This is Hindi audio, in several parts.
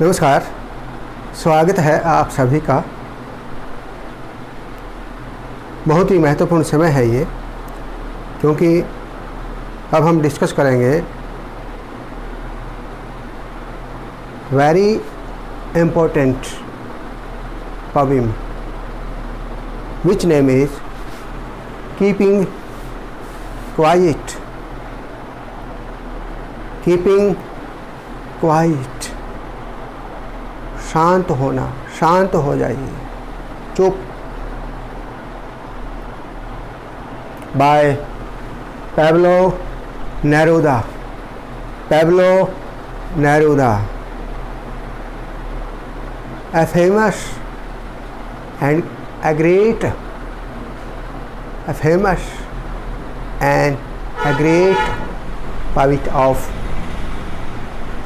नमस्कार, स्वागत है आप सभी का। बहुत ही महत्वपूर्ण समय है ये, क्योंकि अब हम डिस्कस करेंगे very important poem which name is keeping quiet. Keeping quiet, शांत होना, शांत हो जाइए, चुप। By Pablo Neruda. Pablo Neruda, a famous and a great poet of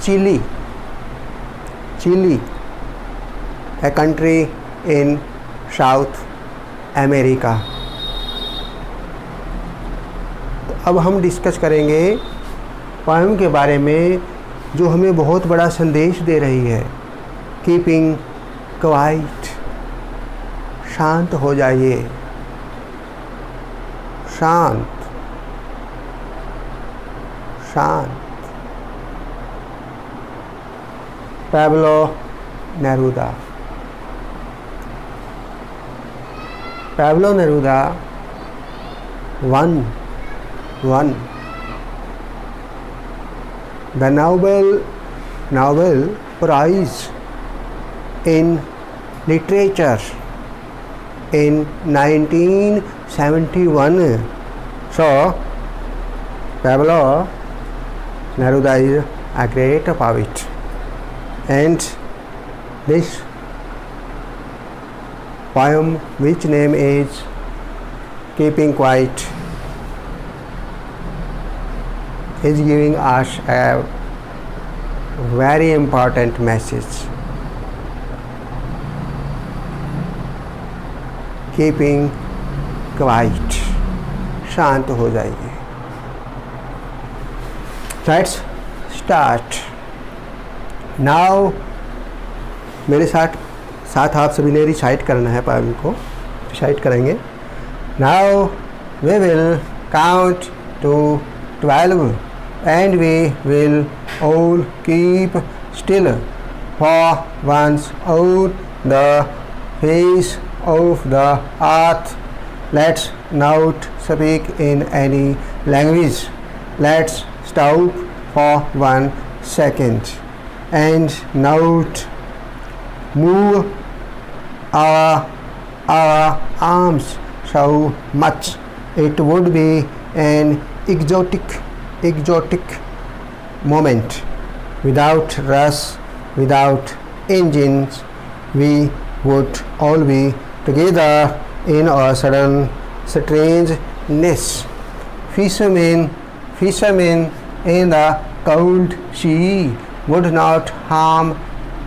Chile, a country in South America। तो अब हम डिस्कस करेंगे पोएम के बारे में जो हमें बहुत बड़ा संदेश दे रही है। कीपिंग क्वाइट, शांत हो जाइए, शांत शांत। Pablo Neruda. Pablo Neruda won the Nobel Prize in Literature in 1971. So Pablo Neruda is a great poet, and this poem, which name is Keeping Quiet, is giving us a very important message. Keeping quiet, शांत हो जाइए। Let's start. Now मेरे साथ आप सभी ने रिसाइट करना है, पोएम को रिसाइट करेंगे। Now we will count to 12 and we will all keep still for once out the face of the earth. Let's not speak in any language. Let's stop for 1 second and not move our arms so much. It would be an exotic moment. Without rush, without engines, we would all be together in a sudden strangeness. Fishermen in the cold sea would not harm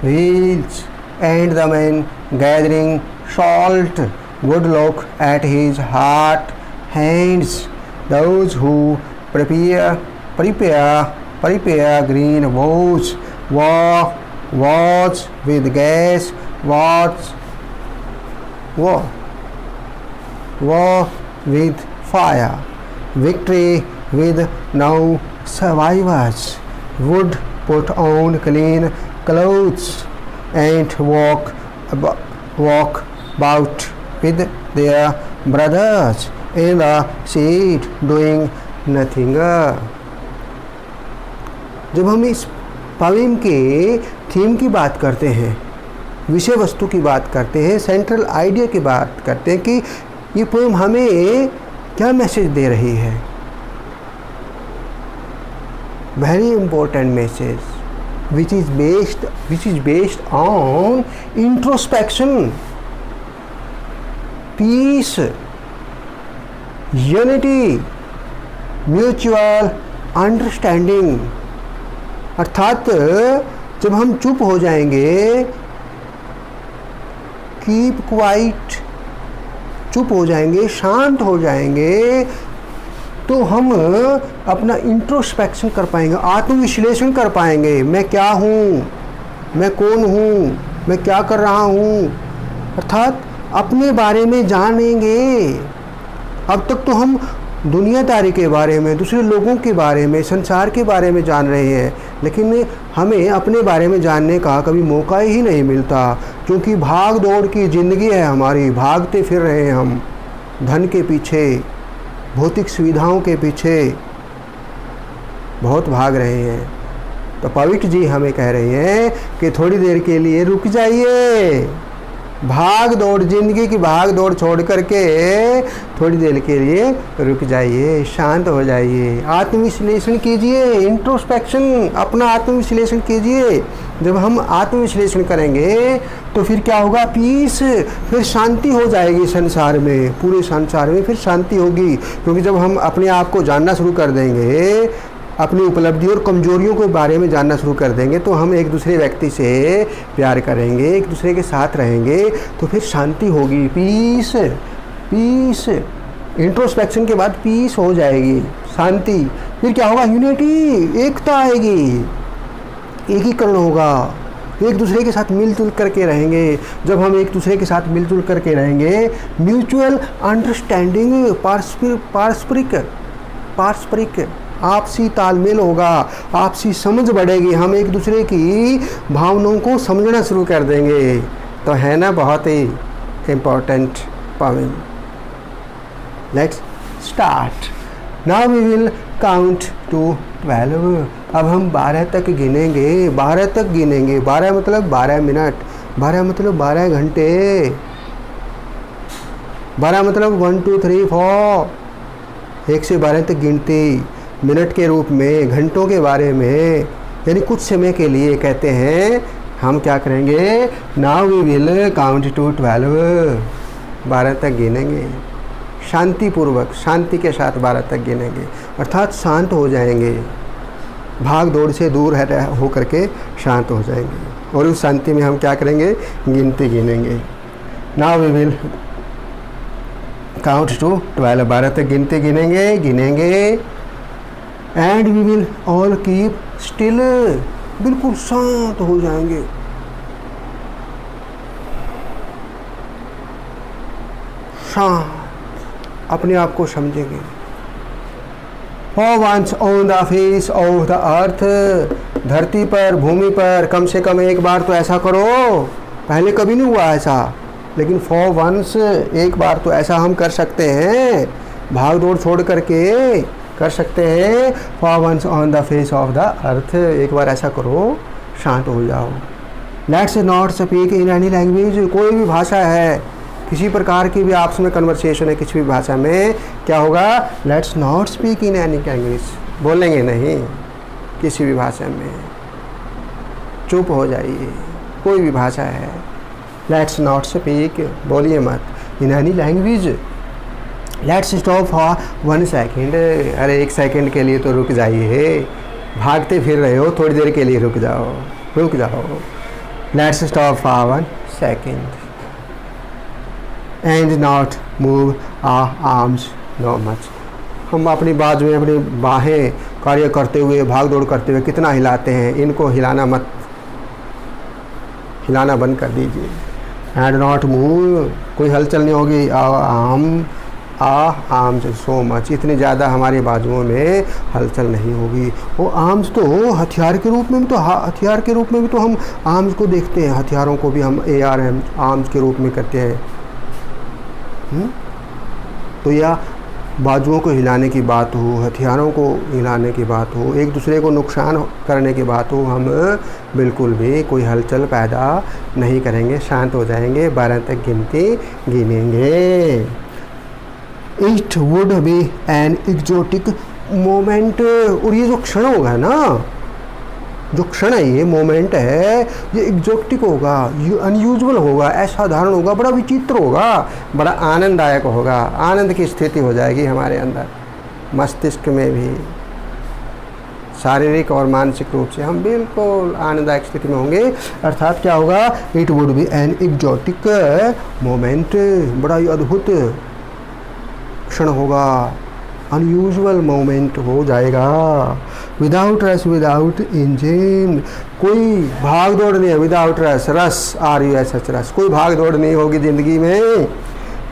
whales, and the man gathering salt would look at his hot hands. Those who prepare green woes with gas, war with fire. Victory with no survivors would put on clean clothes and walk about with their brothers in the shade doing nothing. जब हम इस पोएम के थीम की बात करते हैं, विषय वस्तु की बात करते हैं, सेंट्रल आइडिया की बात करते हैं कि ये पोएम हमें क्या मैसेज दे रही है। Very important message which is based on introspection, peace, unity, mutual understanding। अर्थात जब हम चुप हो जाएंगे, कीप क्वाइट, चुप हो जाएंगे, शांत हो जाएंगे, तो हम अपना इंट्रोस्पेक्शन कर पाएंगे, आत्मविश्लेषण कर पाएंगे। मैं क्या हूँ, मैं कौन हूँ, मैं क्या कर रहा हूँ, अर्थात अपने बारे में जानेंगे। अब तक तो हम दुनियादारी के बारे में, दूसरे लोगों के बारे में, संसार के बारे में जान रहे हैं, लेकिन हमें अपने बारे में जानने का कभी मौका ही नहीं मिलता, क्योंकि भाग दौड़ की ज़िंदगी है हमारी। भागते फिर रहे हैं हम धन के पीछे, भौतिक सुविधाओं के पीछे बहुत भाग रहे हैं। तो पवित्र जी हमें कह रहे हैं कि थोड़ी देर के लिए रुक जाइए, भाग दौड़, ज़िंदगी की भाग दौड़ छोड़ करके थोड़ी देर के लिए रुक जाइए, शांत हो जाइए, आत्मविश्लेषण कीजिए, इंट्रोस्पेक्शन, अपना आत्मविश्लेषण कीजिए। जब हम आत्मविश्लेषण करेंगे तो फिर क्या होगा, पीस, फिर शांति हो जाएगी संसार में, पूरे संसार में फिर शांति होगी। क्योंकि जब हम अपने आप को जानना शुरू कर देंगे, अपनी उपलब्धि और कमजोरियों के बारे में जानना शुरू कर देंगे, तो हम एक दूसरे व्यक्ति से प्यार करेंगे, एक दूसरे के साथ रहेंगे, तो फिर शांति होगी, पीस, पीस। इंट्रोस्पेक्शन के बाद पीस हो जाएगी, शांति। फिर क्या होगा, यूनिटी, एकता आएगी, एकीकरण होगा, एक दूसरे के साथ मिलजुल करके रहेंगे। जब हम एक दूसरे के साथ मिलजुल करके रहेंगे, म्यूचुअल अंडरस्टैंडिंग, पारस्परिक आपसी तालमेल होगा, आपसी समझ बढ़ेगी, हम एक दूसरे की भावनाओं को समझना शुरू कर देंगे। तो है ना बहुत ही important point. Let's start. Now we will count to 12। अब हम 12 तक गिनेंगे, 12 तक गिनेंगे। 12 मतलब 12 मिनट, 12 मतलब 12 घंटे, 12 मतलब 1 2 3 4, 1 से 12 तक गिनती, मिनट के रूप में, घंटों के बारे में, यानी कुछ समय के लिए कहते हैं। हम क्या करेंगे, now we will count to 12, 12 तक गिनेंगे, शांतिपूर्वक, शांति के साथ 12 तक गिनेंगे, अर्थात शांत हो जाएंगे, भाग दौड़ से दूर हो करके शांत हो जाएंगे। और उस शांति में हम क्या करेंगे, गिनती गिनेंगे। Now we will count to 12, 12 तक गिनती गिनेंगे। And we will all keep still, बिल्कुल शांत हो जाएंगे। शांत, अपने आप को समझेंगे। For once on the face of the earth, धरती पर, भूमि पर कम से कम एक बार तो ऐसा करो। पहले कभी नहीं हुआ ऐसा, लेकिन for once एक बार तो ऐसा हम कर सकते हैं, भाग दौड़ छोड़ करके कर सकते हैं। For once on the face of the earth, एक बार ऐसा करो, शांत हो जाओ। Let's not speak in any language, कोई भी भाषा है, किसी प्रकार की भी आपस में कन्वर्सेशन है किसी भी भाषा में, क्या होगा, let's not speak in any language, बोलेंगे नहीं किसी भी भाषा में, चुप हो जाइए, कोई भी भाषा है, लेट्स नॉट स्पीक, बोलिए मत, in any language. Let's stop for 1 second, अरे 1 सेकेंड के लिए तो रुक जाइए, भागते फिर रहे हो, थोड़ी देर के लिए रुक जाओ, रुक जाओ। Let's stop for 1 second and not move our arms no much. हम अपनी बाजू में अपनी बाहें कार्य करते हुए, भाग दौड़ करते हुए कितना हिलाते हैं, इनको हिलाना मत, हिलाना बंद कर दीजिए। एंड नॉट मूव, कोई हलचल नहीं होगी, आर्म्स सो मच, इतनी ज़्यादा हमारी बाजुओं में हलचल नहीं होगी। वो आर्म्स तो हथियार के रूप में भी, तो हथियार के रूप में भी तो हम आर्म्स को देखते हैं, हथियारों को भी हम ARM आर्म्स के रूप में करते हैं। तो या बाजुओं को हिलाने की बात हो, हथियारों को हिलाने की बात हो, एक दूसरे को नुकसान करने की बात हो, हम बिल्कुल भी कोई हलचल पैदा नहीं करेंगे, शांत हो जाएंगे, 12 तक गिनती गिनेंगे। It would be an exotic moment, और ये जो क्षण होगा ना, जो क्षण है, ये मोमेंट है, ये एग्जोटिक होगा, ये अनयूजुअल होगा, असाधारण होगा, बड़ा विचित्र होगा, बड़ा आनंददायक होगा, आनंद की स्थिति हो जाएगी हमारे अंदर, मस्तिष्क में भी, शारीरिक और मानसिक रूप से हम बिल्कुल आनंददायक स्थिति में होंगे। अर्थात क्या होगा, it would be an exotic moment, बड़ा ही अद्भुत क्षण होगा, अनयूजुअल मोमेंट हो जाएगा। विदाउट रस विदाउट इंजन, कोई भाग दौड़ नहीं है। विदाउट रस, रस RUS रस, कोई भाग दौड़ नहीं होगी ज़िंदगी में।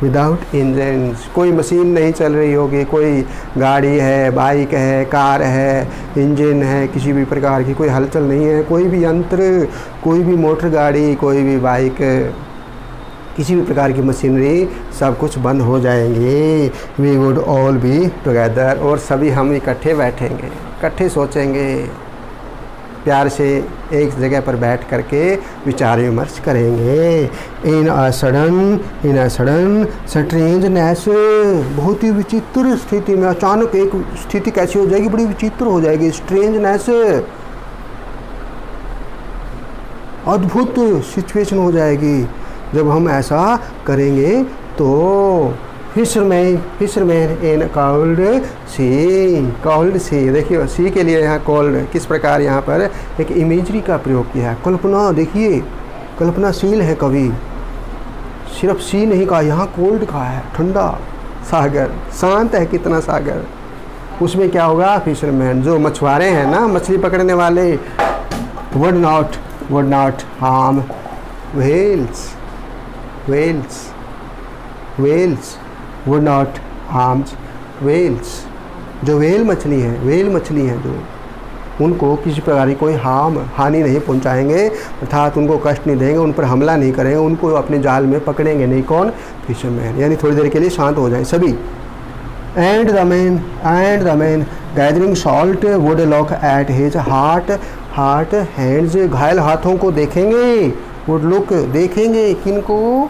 विदाउट इंजन, कोई मशीन नहीं चल रही होगी, कोई गाड़ी है, बाइक है, कार है, इंजन है, किसी भी प्रकार की कोई हलचल नहीं है। कोई भी यंत्र, कोई भी मोटर गाड़ी, कोई भी बाइक, किसी भी प्रकार की मशीनरी, सब कुछ बंद हो जाएंगे। We would all be together, और सभी हम इकट्ठे बैठेंगे, इकट्ठे सोचेंगे, प्यार से एक जगह पर बैठ करके विचार विमर्श करेंगे। इन अ सडन स्ट्रेंजनेस, बहुत ही विचित्र स्थिति में, अचानक एक स्थिति कैसी हो जाएगी, बड़ी विचित्र हो जाएगी। स्ट्रेंजनेस, अद्भुत सिचुएशन हो जाएगी जब हम ऐसा करेंगे। तो फिशरमैन इन कोल्ड सी, देखिए सी के लिए यहाँ कोल्ड किस प्रकार यहाँ पर एक इमेजरी का प्रयोग किया है। कल्पना, देखिए कल्पनाशील है कवि, सिर्फ सी नहीं कहा, यहाँ कोल्ड कहा है, ठंडा सागर, शांत है कितना सागर। उसमें क्या होगा, फिशरमैन जो मछुआरे हैं ना, मछली पकड़ने वाले, would not harm whales would not harm whales, जो व्हेल मछली है जो, उनको किसी प्रकार की कोई हानि नहीं पहुंचाएंगे, अर्थात उनको कष्ट नहीं देंगे, उन पर हमला नहीं करेंगे, उनको अपने जाल में पकड़ेंगे नहीं। कौन, फिशरमैन, यानी थोड़ी देर के लिए शांत हो जाए सभी। And the man gathering salt would look at his heart hands, घायल हाथों को देखेंगे, वुड लुक देखेंगे, किनको,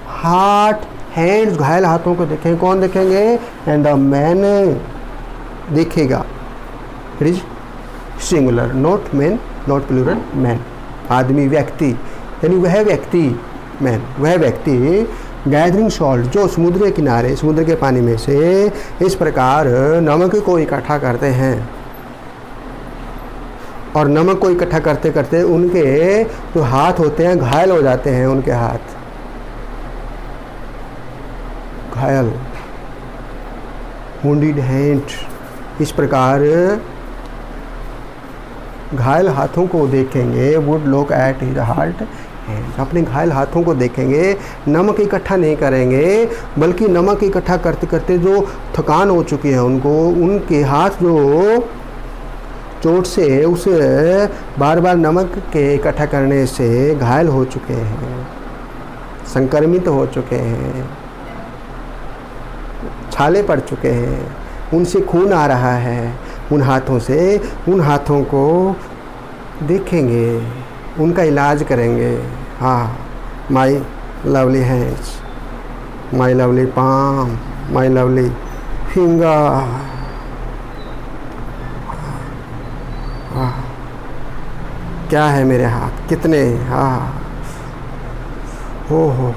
हार्ट हैंड्स, घायल हाथों को देखेंगे। कौन देखेंगे, एंड द मैन देखेगा, it is singular, not man, not plural, man, आदमी, व्यक्ति, यानी वह व्यक्ति, मैन, वह व्यक्ति गैदरिंग सॉल्ट, जो समुद्र के किनारे, समुद्र के पानी में से इस प्रकार नमक को इकट्ठा करते हैं, और नमक को इकट्ठा करते करते उनके जो हाथ होते हैं घायल हो जाते हैं, उनके हाथ घायल, वुंडेड हैंड, इस प्रकार घायल हाथों को देखेंगे। Would look at his heart hand, अपने घायल हाथों को देखेंगे, नमक इकट्ठा नहीं करेंगे, बल्कि नमक इकट्ठा करते करते जो थकान हो चुकी है उनको, उनके हाथ जो चोट से, उस बार बार नमक के इकट्ठा करने से घायल हो चुके हैं, संक्रमित हो चुके हैं, छाले पड़ चुके हैं, उनसे खून आ रहा है उन हाथों से, उन हाथों को देखेंगे, उनका इलाज करेंगे। हाँ, my lovely hands, my lovely palm, my lovely finger, क्या है मेरे हाथ, कितने, हाँ, हो।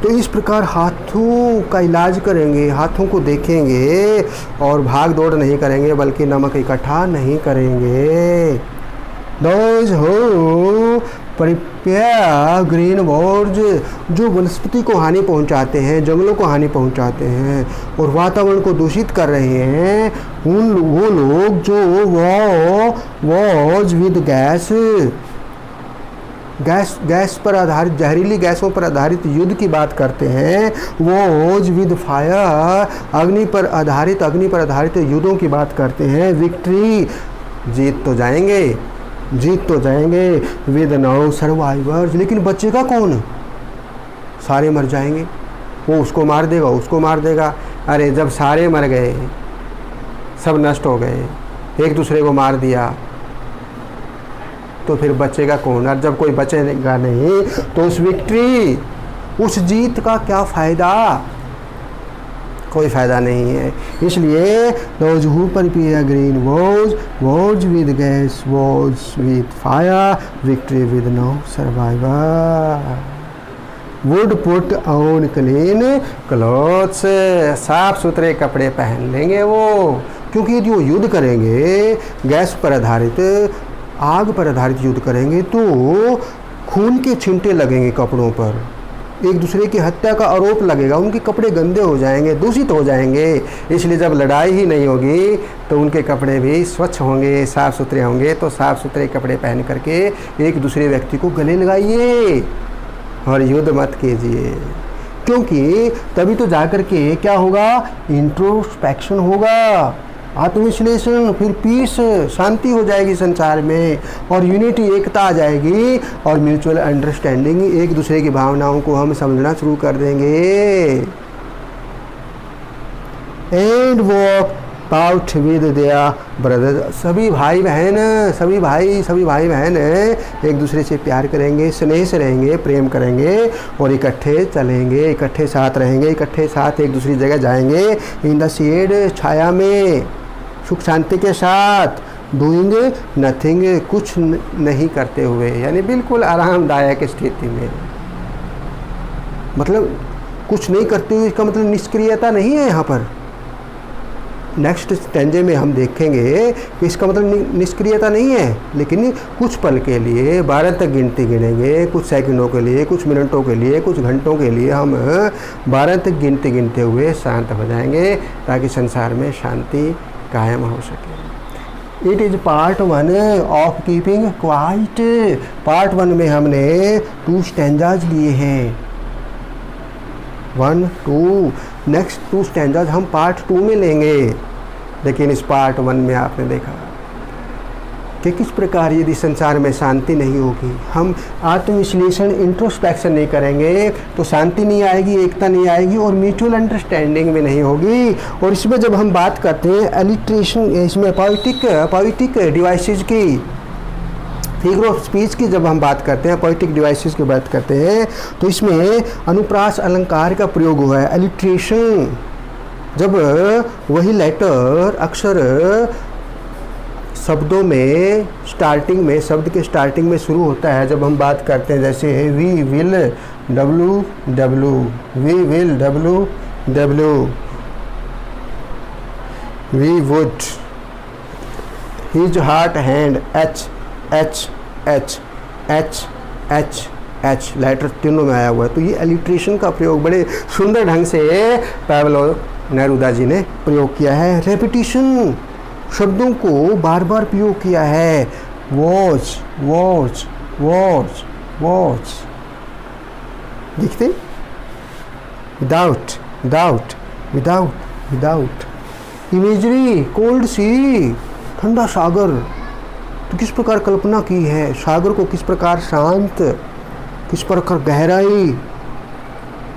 तो इस प्रकार हाथों का इलाज करेंगे, हाथों को देखेंगे, और भाग दौड़ नहीं करेंगे, बल्कि नमक इकट्ठा नहीं करेंगे। दोज हो प्रिपेयर ग्रीन बोर्ड्स, जो वनस्पति को हानि पहुंचाते हैं, जंगलों को हानि पहुंचाते हैं और वातावरण को दूषित कर रहे हैं, वो लोग जो वॉज विद गैस पर आधारित, जहरीली गैसों पर आधारित युद्ध की बात करते हैं, वॉज विद फायर, अग्नि पर आधारित युद्धों की बात करते हैं। विक्ट्री, जीत तो जाएंगे, विद नो सर्वाइवर्स, लेकिन बचेगा कौन, सारे मर जाएंगे, वो उसको मार देगा। अरे जब सारे मर गए, सब नष्ट हो गए, एक दूसरे को मार दिया, तो फिर बचेगा कौन, और जब कोई बचेगा नहीं तो उस जीत का क्या फ़ायदा, कोई फ़ायदा नहीं है। इसलिए those who prepare green wars with gas, wars with fire, victory with no survivor, would put on clean clothes, साफ सुथरे कपड़े पहन लेंगे वो, क्योंकि जो युद्ध करेंगे गैस पर आधारित, आग पर आधारित युद्ध करेंगे तो खून के छींटे लगेंगे कपड़ों पर, एक दूसरे की हत्या का आरोप लगेगा, उनके कपड़े गंदे हो जाएंगे, दूषित हो जाएंगे। इसलिए जब लड़ाई ही नहीं होगी तो उनके कपड़े भी स्वच्छ होंगे, साफ़ सुथरे होंगे। तो साफ़ सुथरे कपड़े पहन करके एक दूसरे व्यक्ति को गले लगाइए और युद्ध मत कीजिए, क्योंकि तभी तो जाकर के क्या होगा, इंट्रोस्पेक्शन होगा, आत्मविश्लेषण, फिर पीस, शांति हो जाएगी संसार में, और यूनिटी, एकता आ जाएगी, और म्यूचुअल अंडरस्टैंडिंग, एक दूसरे की भावनाओं को हम समझना शुरू कर देंगे। And walk out with their brother, सभी भाई बहन एक दूसरे से प्यार करेंगे, स्नेह से रहेंगे, प्रेम करेंगे, और इकट्ठे चलेंगे, इकट्ठे साथ रहेंगे, इकट्ठे साथ एक दूसरी जगह जाएंगे। इन द शेड, छाया में, सुख शांति के साथ, डूइंग नथिंग, कुछ नहीं करते हुए, यानी बिल्कुल आरामदायक स्थिति में। मतलब कुछ नहीं करते हुए, इसका मतलब निष्क्रियता नहीं है यहाँ पर। नेक्स्ट स्टेंजे में हम देखेंगे कि इसका मतलब निष्क्रियता नहीं है, लेकिन कुछ पल के लिए 12 तक गिनती गिनेंगे, कुछ सेकंडों के लिए, कुछ मिनटों के लिए, कुछ घंटों के लिए हम 12 तक गिनते गिनते हुए शांत हो जाएंगे, ताकि संसार में शांति कायम हो सके। It is part 1 of keeping quiet. Part 1 में हमने 2 स्टैंजाज लिए हैं, 1, 2। नेक्स्ट 2 स्टैंजाज हम पार्ट 2 में लेंगे। लेकिन इस पार्ट 1 में आपने देखा कि किस प्रकार यदि संसार में शांति नहीं होगी, हम आत्मविश्लेषण, इंट्रोस्पेक्शन नहीं करेंगे, तो शांति नहीं आएगी, एकता नहीं आएगी, और म्यूचुअल अंडरस्टैंडिंग भी नहीं होगी। और इसमें जब हम बात करते हैं एलिट्रेशन, इसमें पोइटिक डिवाइसेस की, फिगर ऑफ स्पीच की जब हम बात करते हैं, पोइटिक डिवाइसेस की बात करते हैं, तो इसमें अनुप्रास अलंकार का प्रयोग हुआ है, एलिट्रेशन। जब वही लेटर, अक्षर शब्दों में स्टार्टिंग में, शब्द के स्टार्टिंग में शुरू होता है, जब हम बात करते हैं जैसे we will, W W, we will, W W, we would, his heart hand, H H H H H H, letter तीनों में आया हुआ है। तो ये एलिट्रेशन का प्रयोग बड़े सुंदर ढंग से पाब्लो नेरुदा जी ने प्रयोग किया है। रेपिटिशन, शब्दों को बार बार प्रयोग किया है। वॉच वॉच वॉच वॉच, देखते, without without without without, imagery, cold sea, ठंडा सागर, तो किस प्रकार कल्पना की है सागर को, किस प्रकार शांत, किस प्रकार गहराई,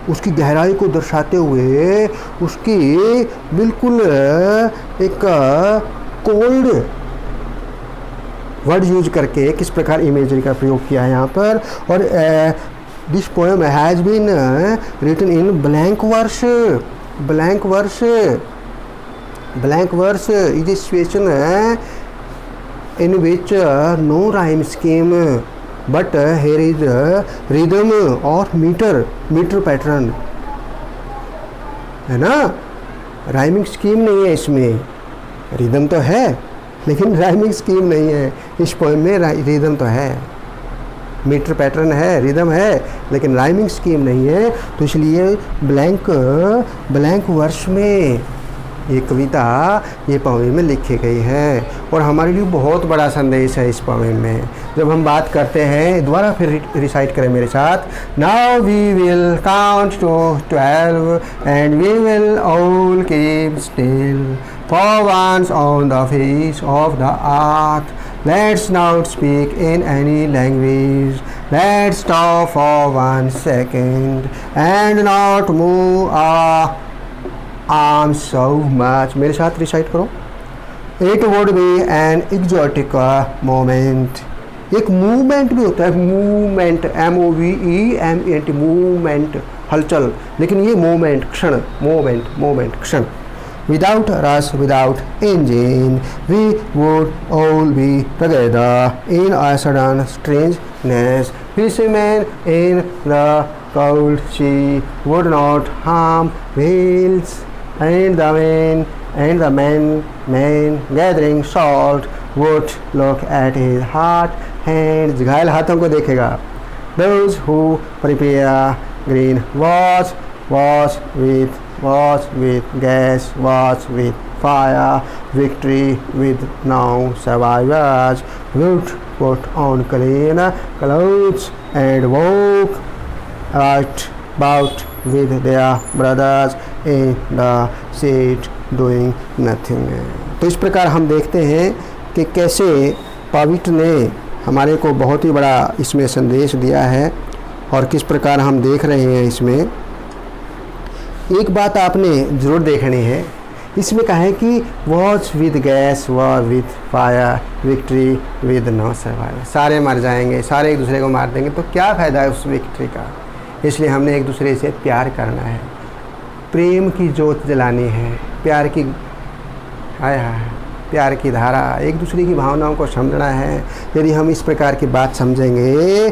उसकी गहराई को दर्शाते हुए उसकी बिल्कुल एक कोल्ड वर्ड यूज करके किस प्रकार इमेजरी का प्रयोग किया है यहाँ पर। और this poem has been written in blank verse. Blank verse, blank verse is a situation in which no rhyme scheme, but here is rhythm or meter pattern, है ना। राइमिंग स्कीम नहीं है इसमें, रिदम तो है लेकिन राइमिंग स्कीम नहीं है। इस पोएम में रिदम तो है, मीटर पैटर्न है, रिदम है, लेकिन राइमिंग स्कीम नहीं है। तो इसलिए ब्लैंक वर्ष में ये कविता, ये पोएम में लिखी गई है, और हमारे लिए बहुत बड़ा संदेश है इस पोएम में। जब हम बात करते हैं, दोबारा फिर रिसाइट करें मेरे साथ। Now we will count to 12 and we will all keep still for once on the face of the earth. Let's not speak in any language. Let's stop for 1 second and not move our arms so much. मेरे साथ रिसाइट करो। It would be an exotic moment. एक मूवमेंट भी होता है, मूवमेंट, MOVEMENT, मूवमेंट, हलचल, लेकिन ये मोमेंट, क्षण, मोमेंट, क्षण। Without rush, without engine, we would all be together in a sudden strangeness. Fishermen in the cold sea would not harm whales, and the men gathering salt would look at his hot hands. घायल हाथों को देखेगा। Those who prepare green, was with gas, was with fire, victory with no survivors, would put on clean clothes and walk right about with their brothers in the street doing nothing. तो इस प्रकार हम देखते हैं कि कैसे पवित्र ने हमारे को बहुत ही बड़ा इसमें संदेश दिया है और किस प्रकार हम देख रहे हैं। इसमें एक बात आपने ज़रूर देखनी है, इसमें कहा है कि watch with gas, watch with fire, victory with no survivor. सारे मर जाएंगे, सारे एक दूसरे को मार देंगे, तो क्या फ़ायदा है उस विक्ट्री का। इसलिए हमने एक दूसरे से प्यार करना है, प्रेम की जोत जलानी है, प्यार की प्यार की धारा, एक दूसरे की भावनाओं को समझना है। यदि हम इस प्रकार की बात समझेंगे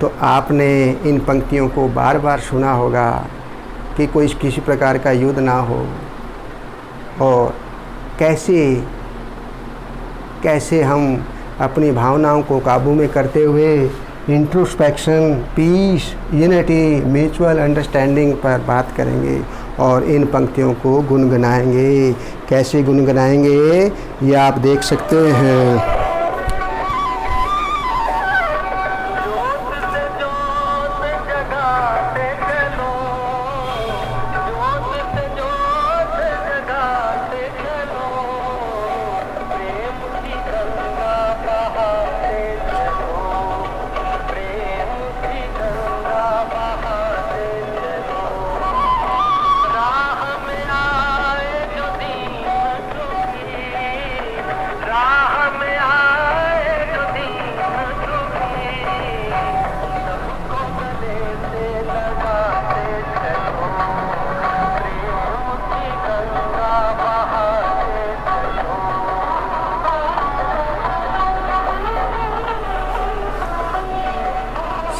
तो आपने इन पंक्तियों को बार बार सुना होगा कि कोई किसी प्रकार का युद्ध ना हो, और कैसे हम अपनी भावनाओं को काबू में करते हुए introspection, peace, unity, mutual understanding पर बात करेंगे और इन पंक्तियों को गुनगुनाएंगे। कैसे गुनगुनाएंगे ये आप देख सकते हैं।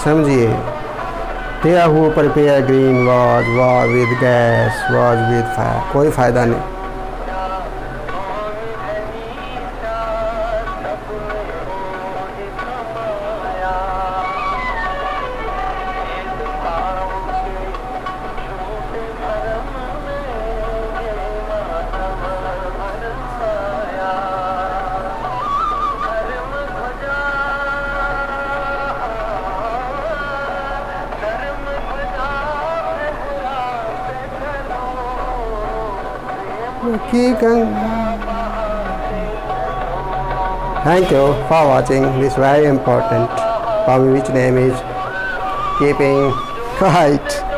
समझिए, तेरा हुआ prepare green was with gas, was with fire, कोई फ़ायदा नहीं। Thank you for watching this very important for me, which name is keeping quiet.